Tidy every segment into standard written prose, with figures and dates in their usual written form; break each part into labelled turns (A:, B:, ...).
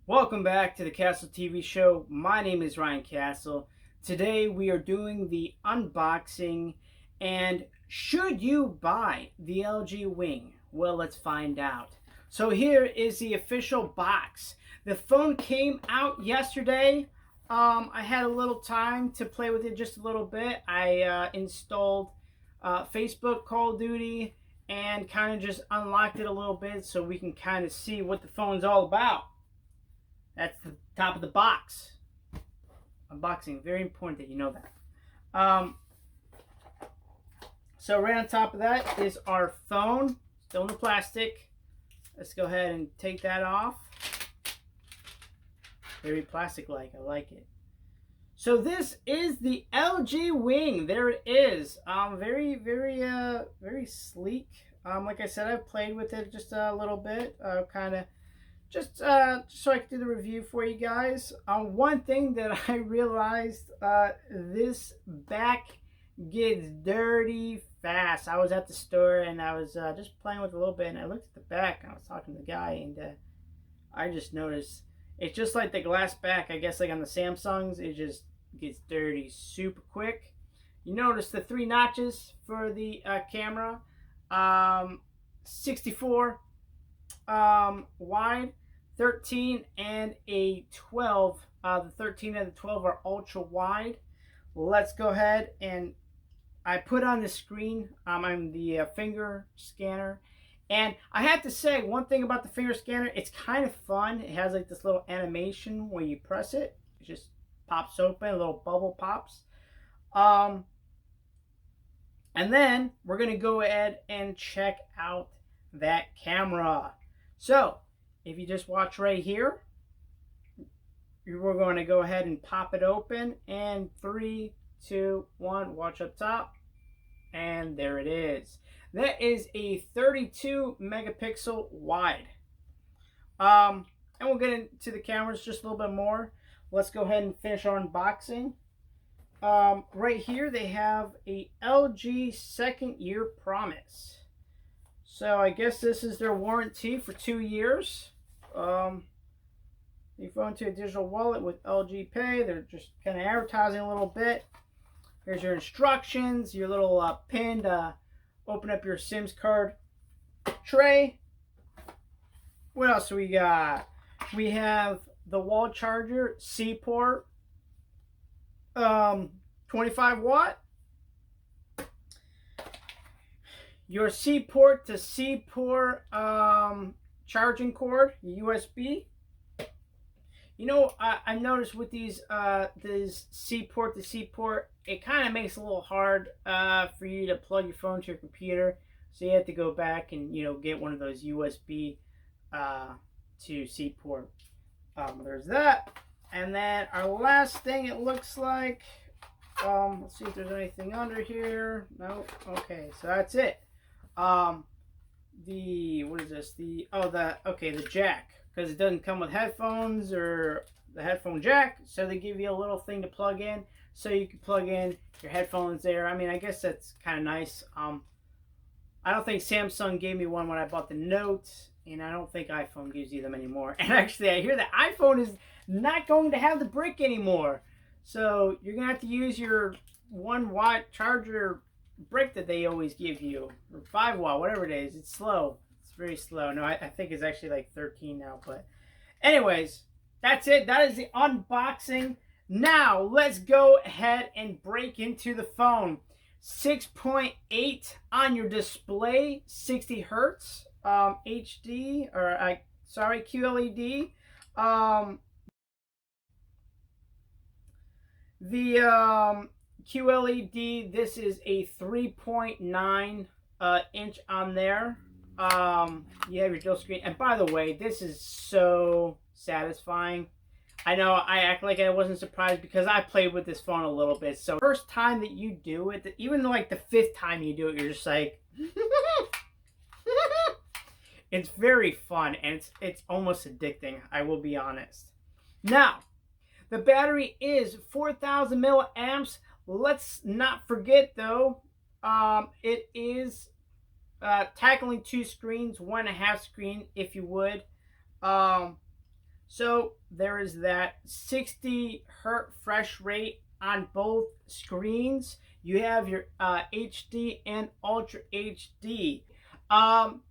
A: Welcome back to the Castle TV show. My name is Ryan Castle. Today we are doing the unboxing and should you buy the LG Wing? Well, let's find out. So here is the official box. The phone came out yesterday. I had a little time to play with it just a little bit. I installed Facebook Call of Duty and kind of just unlocked it a little bit so we can kind of see what the phone's all about. That's the top of the box. Unboxing, very important that you know that. So right on top of that is our phone, still in the plastic. Let's go ahead and take that off. Very plastic-like, I like it. So this is the LG Wing. There it is. Very sleek. Like I said, I've played with it just a little bit, kind of just so I can do the review for you guys. One thing that I realized, this back gets dirty fast. I was at the store and I was just playing with it a little bit, and I looked at the back and I was talking to the guy, and I just noticed it's just like the glass back. I guess like on the Samsungs, it just gets dirty super quick. You notice the 3 notches for the camera, 64 wide, 13 and a 12. The 13 and the 12 are ultra wide. Let's go ahead and I put on the screen I'm the finger scanner, and I have to say one thing about the finger scanner. It's kind of fun. It has like this little animation where you press it, it just pops open, a little bubble pops. And then we're gonna go ahead and check out that camera. So if you just watch right here, we're going to go ahead and pop it open, and 3, 2, 1, watch up top, and there it is. That is a 32 megapixel wide. And we'll get into the cameras just a little bit more. Let's go ahead and finish our unboxing. Right here they have a LG second year promise. So I guess this is their warranty for 2 years. You go into a digital wallet with LG Pay. They're just kind of advertising a little bit. Here's your instructions, your little pin to open up your SIMS card tray. What else do we got? We have the wall charger, C port, 25 watt. Your C port to C port charging cord, USB. You know, I noticed with these C port to C port, it kind of makes it a little hard for you to plug your phone to your computer. So you have to go back and get one of those USB to C port. There's that, and then our last thing, it looks like. Let's see if there's anything under here. Nope. Okay, so that's it. What is this? The jack, because it doesn't come with headphones or the headphone jack, so they give you a little thing to plug in, so you can plug in your headphones there. I mean, I guess that's kind of nice. I don't think Samsung gave me one when I bought the Note, and I don't think iPhone gives you them anymore. And actually, I hear that iPhone is not going to have the brick anymore, so you're gonna have to use your 1 watt charger brick that they always give you, or 5 watt, whatever it is. It's slow. It's very slow. No, I think it's actually like 13 now. But anyways, that's it. That is the unboxing. Now let's go ahead and break into the phone. 6.8 on your display, 60 hertz, HD, or QLED. The QLED, this is a 3.9 inch on there. You have your dual screen, and by the way, this is so satisfying. I know I act like I wasn't surprised because I played with this phone a little bit. So first time that you do it, even like the 5th time you do it, you're just like it's very fun, and it's almost addicting, I will be honest. Now, the battery is 4,000 milliamps. Let's not forget though, it is tackling 2 screens, 1.5 screen if you would. So there is that 60 hertz refresh rate on both screens. You have your HD and Ultra HD. Um,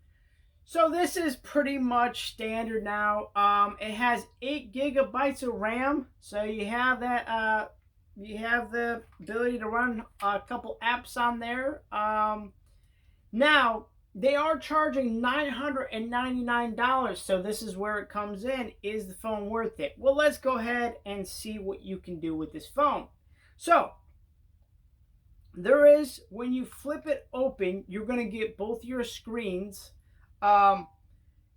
A: so this is pretty much standard now. It has 8 GB of RAM, so you have that. You have the ability to run a couple apps on there. Now they are charging $999, so this is where it comes in. Is the phone worth it? Well, let's go ahead and see what you can do with this phone. So there is, when you flip it open, you're going to get both your screens, and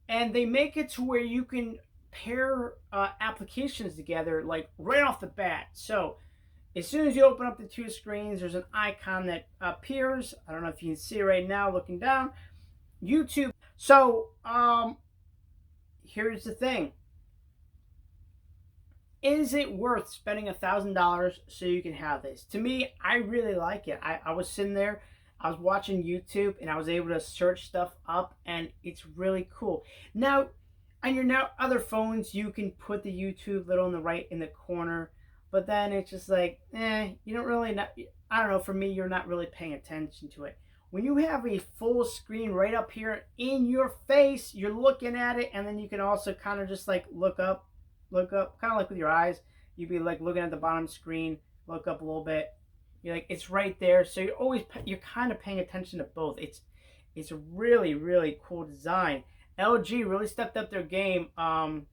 A: they make it to where you can pair applications together like right off the bat. So as soon as you open up the two screens, there's an icon that appears. I don't know if you can see it right now looking down. YouTube. So here's the thing. Is it worth spending $1,000 so you can have this? To me, I really like it. I was sitting there, I was watching YouTube, and I was able to search stuff up, and it's really cool. Now, on your other phones, you can put the YouTube little in the right in the corner, but then it's just like, you don't really, I don't know, for me, you're not really paying attention to it. When you have a full screen right up here in your face, you're looking at it, and then you can also kind of just like look up, kind of like with your eyes. You'd be like looking at the bottom screen, look up a little bit. You're like, it's right there. So you're kind of paying attention to both. It's a really, really cool design. LG really stepped up their game. Samsung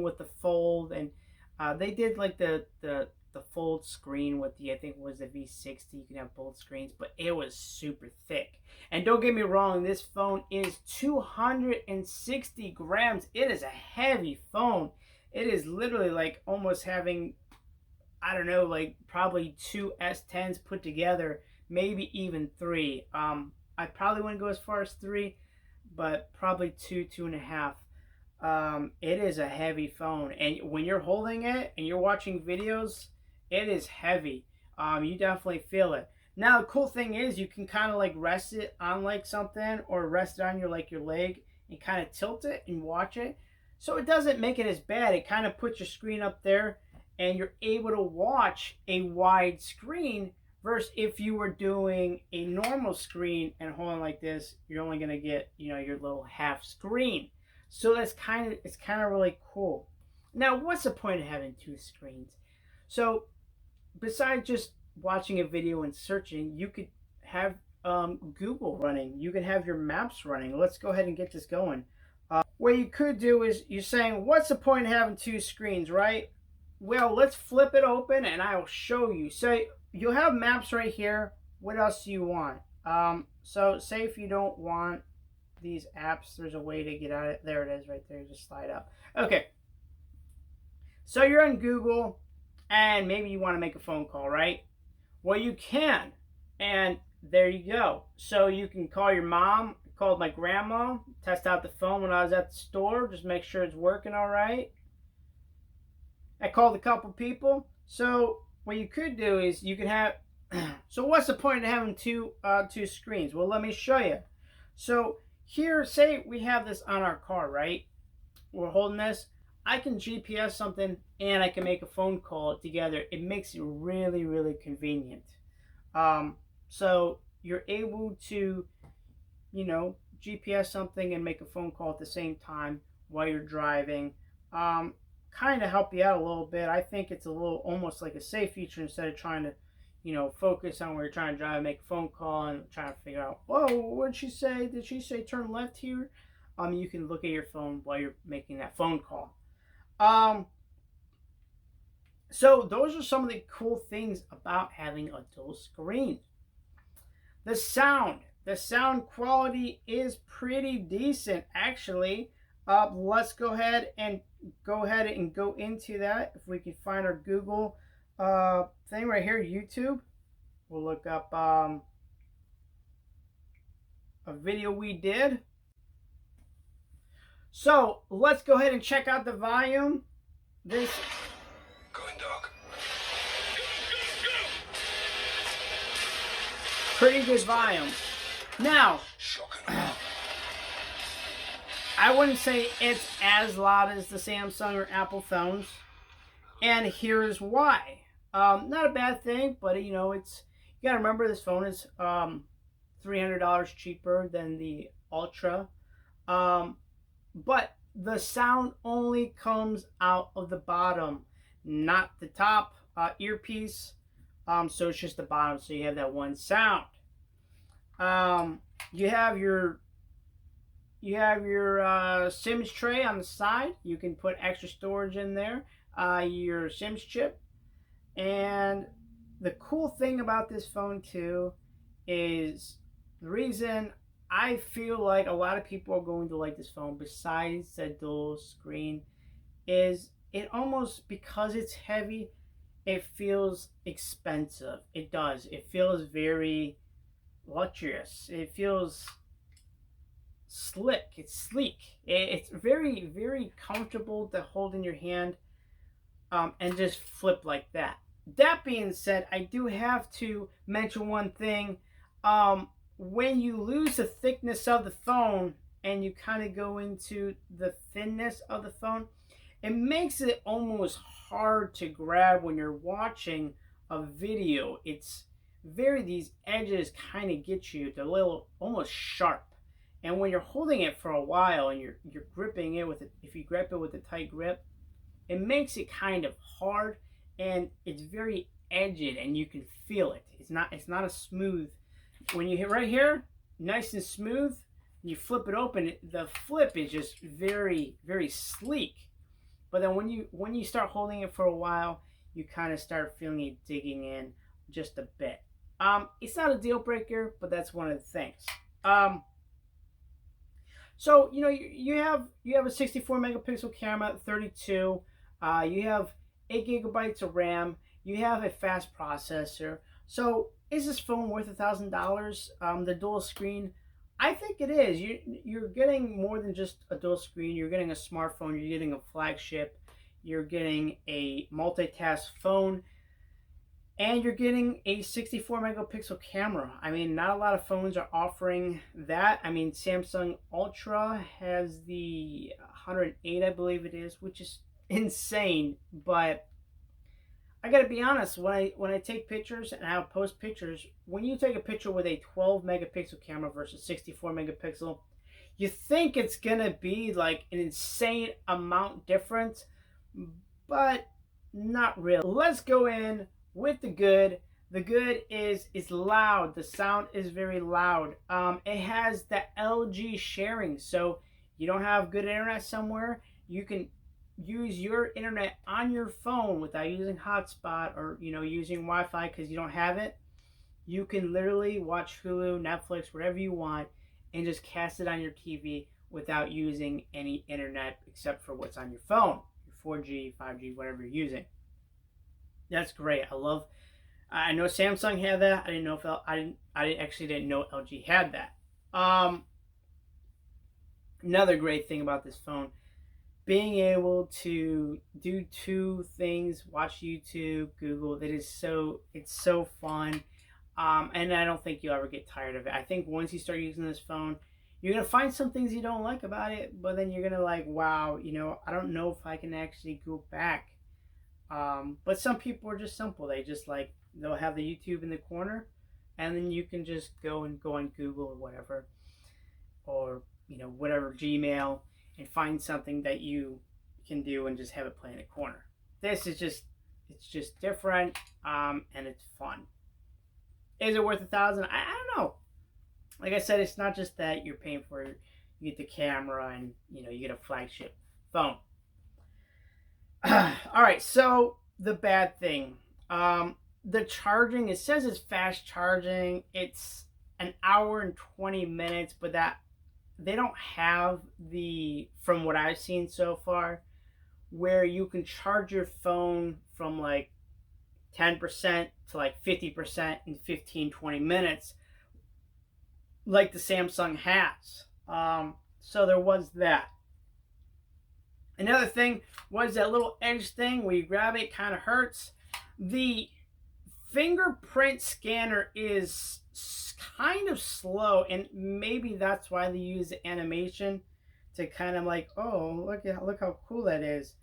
A: with the Fold, and they did like the Fold screen with the, I think it was the V60. You can have both screens, but it was super thick. And don't get me wrong, this phone is 260 grams. It is a heavy phone. It is literally like almost having, I don't know, like probably two S10s put together, maybe even three. I probably wouldn't go as far as three, but probably two and a half. It is a heavy phone, and when you're holding it and you're watching videos, it is heavy. You definitely feel it. Now the cool thing is you can kind of like rest it on like something, or rest it on your leg and kind of tilt it and watch it. So it doesn't make it as bad. It kind of puts your screen up there, and you're able to watch a wide screen. Versus if you were doing a normal screen and holding like this, you're only gonna get your little half screen. So it's kind of really cool. Now, what's the point of having two screens? So besides just watching a video and searching, you could have Google running. You can have your maps running. Let's go ahead and get this going. What you could do is, you're saying, what's the point of having two screens, right? Well, let's flip it open and I'll show you. So you'll have maps right here. What else do you want? So say if you don't want these apps, there's a way to get out of it. There it is right there. Just slide up. Okay. So you're on Google and maybe you want to make a phone call, right? Well, you can. And there you go. So you can call your mom. I called my grandma, test out the phone when I was at the store, just make sure it's working all right. I called a couple people. So what you could do is you can have, so what's the point of having two screens? Well, let me show you. So here, say we have this on our car, right? We're holding this. I can GPS something and I can make a phone call together. It makes it really, really convenient. So you're able to, GPS something and make a phone call at the same time while you're driving. Kind of help you out a little bit. I think it's a little almost like a safe feature, instead of trying to, focus on where you're trying to drive and make a phone call and trying to figure out, whoa, what did she say? Did she say turn left here? You can look at your phone while you're making that phone call. So those are some of the cool things about having a dual screen. The sound quality is pretty decent, actually. Let's go ahead and go into that. If we can find our Google thing right here, YouTube. We'll look up a video we did. So let's go ahead and check out the volume. This
B: going dark.
A: Pretty good volume. Now, I wouldn't say it's as loud as the Samsung or Apple phones, and here's why. Not a bad thing, but it's you gotta remember this phone is $300 cheaper than the Ultra, um, but the sound only comes out of the bottom, not the top earpiece. So it's just the bottom, so you have that one sound. Um, you have your Sims tray on the side. You can put extra storage in there. Your Sims chip, and the cool thing about this phone too is the reason I feel like a lot of people are going to like this phone, besides the dual screen, is it almost, because it's heavy, it feels expensive. It does. It feels very luxurious. It feels slick. It's sleek. It's very, very comfortable to hold in your hand, and just flip like that. That being said, I do have to mention one thing. When you lose the thickness of the phone and you kind of go into the thinness of the phone, it makes it almost hard to grab when you're watching a video. It's these edges kind of get you to a little almost sharp. And when you're holding it for a while and you're gripping it with it, if you grip it with a tight grip, it makes it kind of hard, and it's very edged, and you can feel it. It's not a smooth. When you hit right here, nice and smooth. You flip it open, the flip is just very, very sleek. But then when you start holding it for a while, you kind of start feeling it digging in just a bit. It's not a deal breaker, but that's one of the things. So you have a 64 megapixel camera, 32. You have 8 gigabytes of RAM. You have a fast processor. So is this phone worth $1,000? The dual screen, I think it is. You're getting more than just a dual screen. You're getting a smartphone. You're getting a flagship. You're getting a multitask phone. And you're getting a 64 megapixel camera. I mean, not a lot of phones are offering that. I mean, Samsung Ultra has the 108, I believe it is, which is insane. But I gotta be honest, when I take pictures and I post pictures, when you take a picture with a 12 megapixel camera versus 64 megapixel, you think it's gonna be like an insane amount difference, but not really. Let's go in with the good. The good is loud. The sound is very loud. It has the LG sharing, so you don't have good internet somewhere, you can use your internet on your phone without using hotspot or using Wi-Fi because you don't have it. You can literally watch Hulu, Netflix, whatever you want, and just cast it on your TV without using any internet except for what's on your phone, your 4G, 5G, whatever you're using. That's great. I know Samsung had that. I didn't know if I actually didn't know LG had that. Another great thing about this phone, being able to do two things: watch YouTube, Google. It's so fun, and I don't think you'll ever get tired of it. I think once you start using this phone, you're gonna find some things you don't like about it, but then you're gonna like, wow, I don't know if I can actually go back. But some people are just simple. They'll have the YouTube in the corner, and then you can just go on Google or whatever, or whatever, Gmail, and find something that you can do and just have it play in the corner. This is just different, and it's fun. Is it worth $1,000? I don't know. Like I said, it's not just that you're paying for it. You get the camera, and you get a flagship phone. All right, so the bad thing, the charging. It says it's fast charging. It's an hour and 20 minutes, but that they don't have from what I've seen so far, where you can charge your phone from like 10% to like 50% in 15-20 minutes, like the Samsung has. So there was that. Another thing was that little edge thing where you grab it, kind of hurts. The fingerprint scanner is kind of slow, and maybe that's why they use the animation to kind of like, oh, look how cool that is,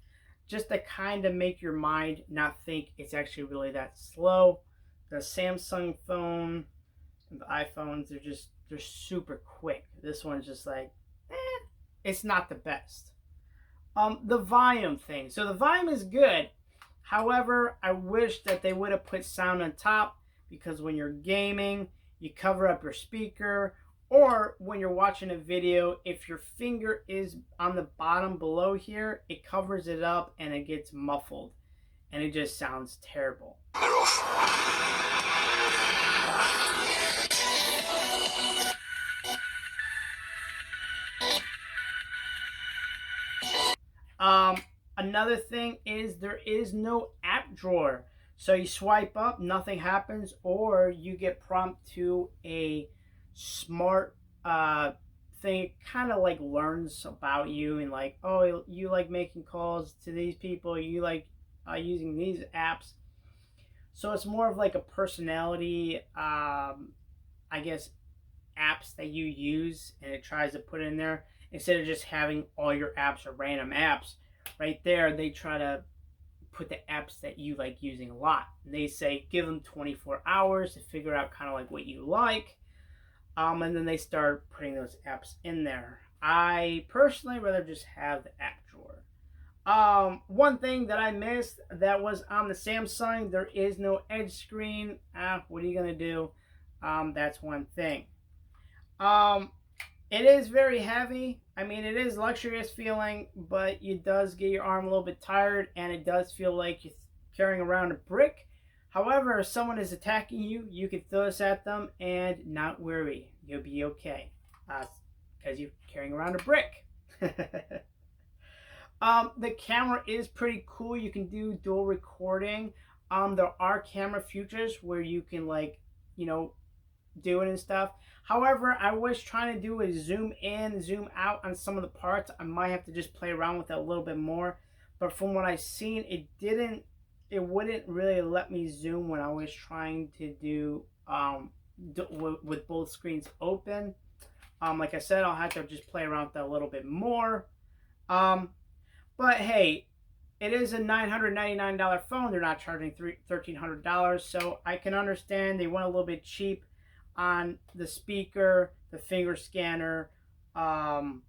A: just to kind of make your mind not think it's actually really that slow. The Samsung phone and the iPhones, they're super quick. This one's just like, it's not the best. The volume thing. So the volume is good. However, I wish that they would have put sound on top, because when you're gaming, you cover up your speaker, or when you're watching a video, if your finger is on the bottom below here, it covers it up and it gets muffled and it just sounds terrible.
B: They're off.
A: Another thing is there is no app drawer. So you swipe up, nothing happens, or you get prompted to a smart thing. It kind of like learns about you and like, oh, you like making calls to these people, you like using these apps. So it's more of like a personality, I guess, apps that you use, and it tries to put in there instead of just having all your apps or random apps. Right there, they try to put the apps that you like using a lot. And they say give them 24 hours to figure out kind of like what you like, and then they start putting those apps in there. I personally rather just have the app drawer. One thing that I missed that was on the Samsung, there is no edge screen. What are you gonna do? That's one thing. Um, it is very heavy. I mean, it is luxurious feeling, but it does get your arm a little bit tired, and it does feel like you're carrying around a brick. However, if someone is attacking you, you can throw this at them and not worry. You'll be okay, because you're carrying around a brick. The camera is pretty cool. You can do dual recording. There are camera features where you can do it and stuff. However, I was trying to do a zoom in, zoom out on some of the parts. I might have to just play around with it a little bit more. But from what I've seen, it wouldn't really let me zoom when I was trying to do with both screens open. Like I said, I'll have to just play around with that a little bit more. But hey, it is a $999 phone. They're not charging $1,300, so I can understand they went a little bit cheap on the speaker, the finger scanner, and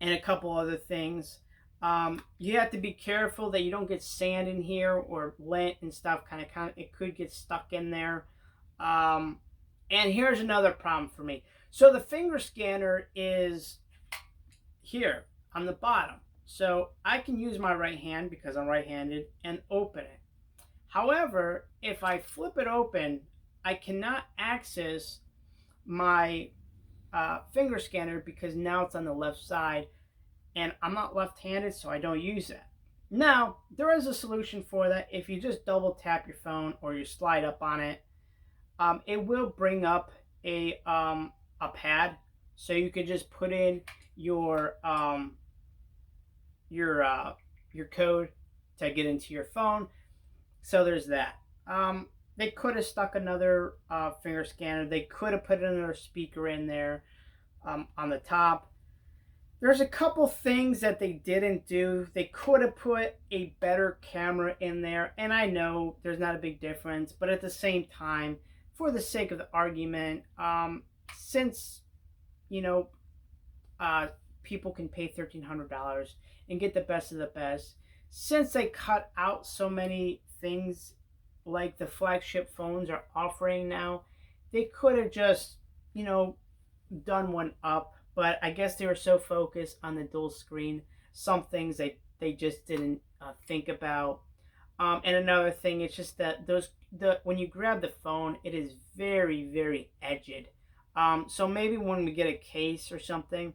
A: a couple other things. You have to be careful that you don't get sand in here or lint and stuff. Kind of, it could get stuck in there. And here's another problem for me. So the finger scanner is here on the bottom. So I can use my right hand because I'm right-handed and open it. However, if I flip it open, I cannot access my finger scanner because now it's on the left side, and I'm not left-handed, so I don't use that. Now, there is a solution for that. If you just double tap your phone or you slide up on it, it will bring up a pad, so you could just put in your code to get into your phone. So there's that. They could have stuck another finger scanner. They could have put another speaker in there on the top. There's a couple things that they didn't do. They could have put a better camera in there, and I know there's not a big difference, but at the same time, for the sake of the argument, since people can pay $1,300 and get the best of the best, since they cut out so many things like the flagship phones are offering now, they could have just done one up. But I guess they were so focused on the dual screen, some things they just didn't think about. And another thing, it's just that when you grab the phone, it is very, very edged. So maybe when we get a case or something,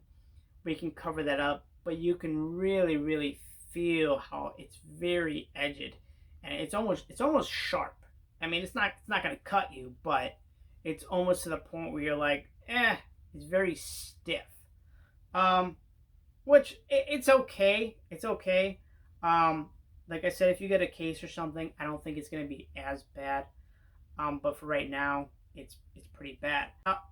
A: we can cover that up. But you can really, really feel how it's very edged, and it's almost sharp. I mean, it's not gonna cut you, but it's almost to the point where you're like, it's very stiff. Which it's okay. It's okay. Like I said, if you get a case or something, I don't think it's gonna be as bad. But for right now, it's pretty bad.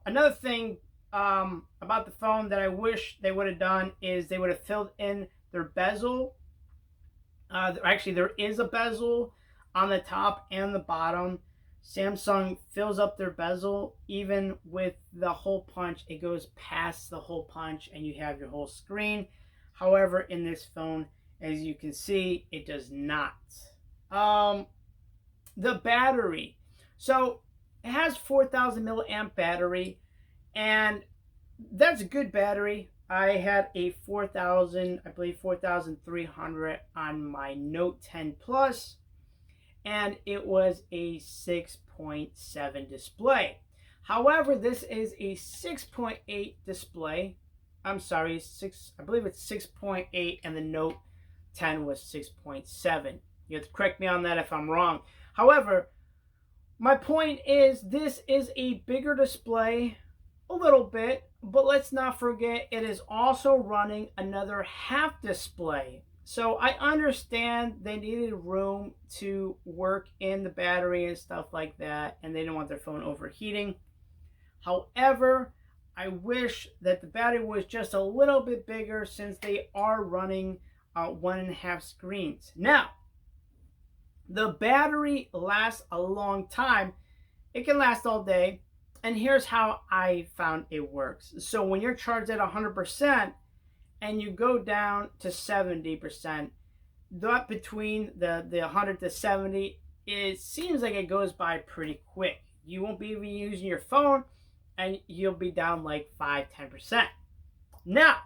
A: Another thing about the phone that I wish they would have done is they would have filled in their bezel. Actually, there is a bezel on the top and the bottom. Samsung fills up their bezel even with the hole punch. It goes past the hole punch and you have your whole screen. However, in this phone, as you can see, it does not. The battery. So it has 4,000 milliamp battery, and that's a good battery. I had a 4,000, I believe 4,300 on my Note 10 Plus, and it was a 6.7 display. However, this is a 6.8 display. I'm sorry, I believe it's 6.8, and the Note 10 was 6.7. You have to correct me on that if I'm wrong. However, my point is this is a bigger display, a little bit, but let's not forget it is also running another half display. So I understand they needed room to work in the battery and stuff like that, and they didn't want their phone overheating. However, I wish that the battery was just a little bit bigger since they are running 1.5 screens. Now, the battery lasts a long time. It can last all day. And here's how I found it works. So when you're charged at 100% and you go down to 70%, that between the 100 to 70, it seems like it goes by pretty quick. You won't be even using your phone and you'll be down like 5-10%. Now,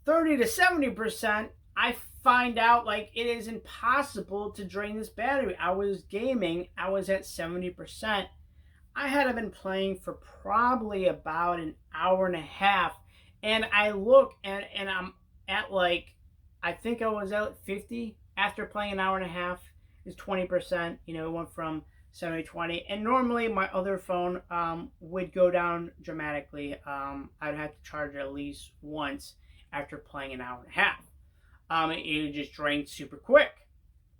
A: 30 to 70%, I find out like it is impossible to drain this battery. I was gaming, I was at 70%. I had been playing for probably about an hour and a half, and I look and I'm at like, I think I was at 50 after playing an hour and a half. Is 20%. You know, it went from 70 to 20, and normally my other phone would go down dramatically. I'd have to charge it at least once after playing an hour and a half. It just drained super quick.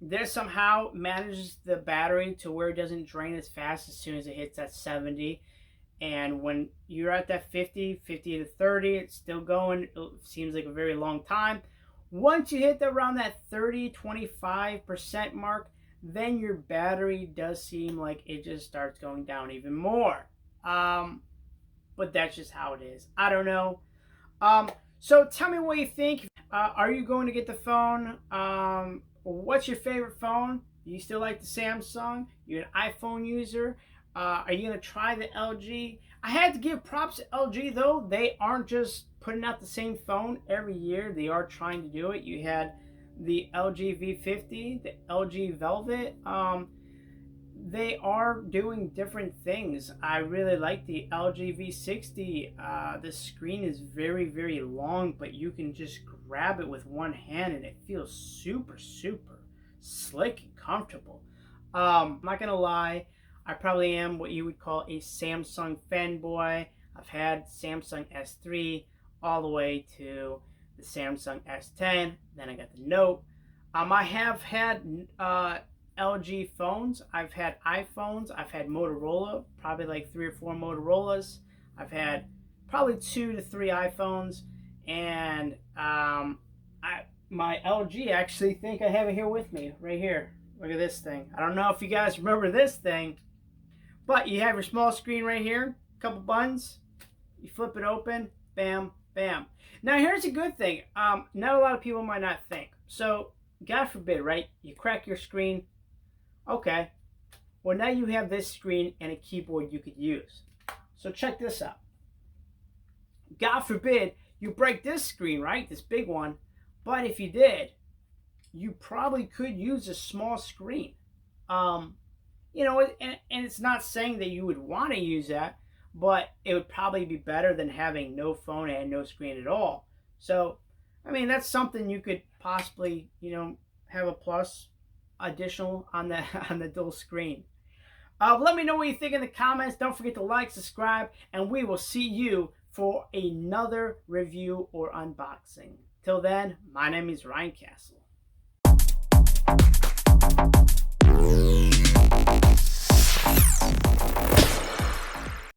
A: This somehow manages the battery to where it doesn't drain as fast as soon as it hits that 70. And when you're at that 50 to 30, it's still going. It seems like a very long time. Once you hit around that 30-25% mark, then your battery does seem like it just starts going down even more. But that's just how it is. I don't know. So tell me what you think. Are you going to get the phone? What's your favorite phone? Do you still like the Samsung? You're an iPhone user? Are you going to try the LG? I had to give props to LG though. They aren't just putting out the same phone every year. They are trying to do it. You had the LG V50, the LG Velvet. They are doing different things. I really like the LG V60. The screen is very, very long, but you can just grab it with one hand and it feels super, super slick and comfortable. I'm not gonna lie, I probably am what you would call a Samsung fanboy. I've had Samsung S3 all the way to the Samsung S10. Then I got the Note. I have had LG phones. I've had iPhones. I've had Motorola, probably like 3 or 4 Motorola's. I've had probably 2 to 3 iPhones, and my LG, I actually think I have it here with me, right here. Look at this thing. I don't know if you guys remember this thing, but you have your small screen right here, a couple buttons. You flip it open, bam, bam. Now here's a good thing. Not a lot of people might not think. So, God forbid, right? You crack your screen. Okay. Well, now you have this screen and a keyboard you could use. So check this out. God forbid you break this screen, right? This big one. But if you did, you probably could use a small screen. You know, and it's not saying that you would want to use that, but it would probably be better than having no phone and no screen at all. So, I mean, that's something you could possibly, you know, have a plus additional on the dual screen. Let me know what you think in the comments. Don't forget to like, subscribe, and we will see you for another review or unboxing. Till then, my name is Ryan Castle.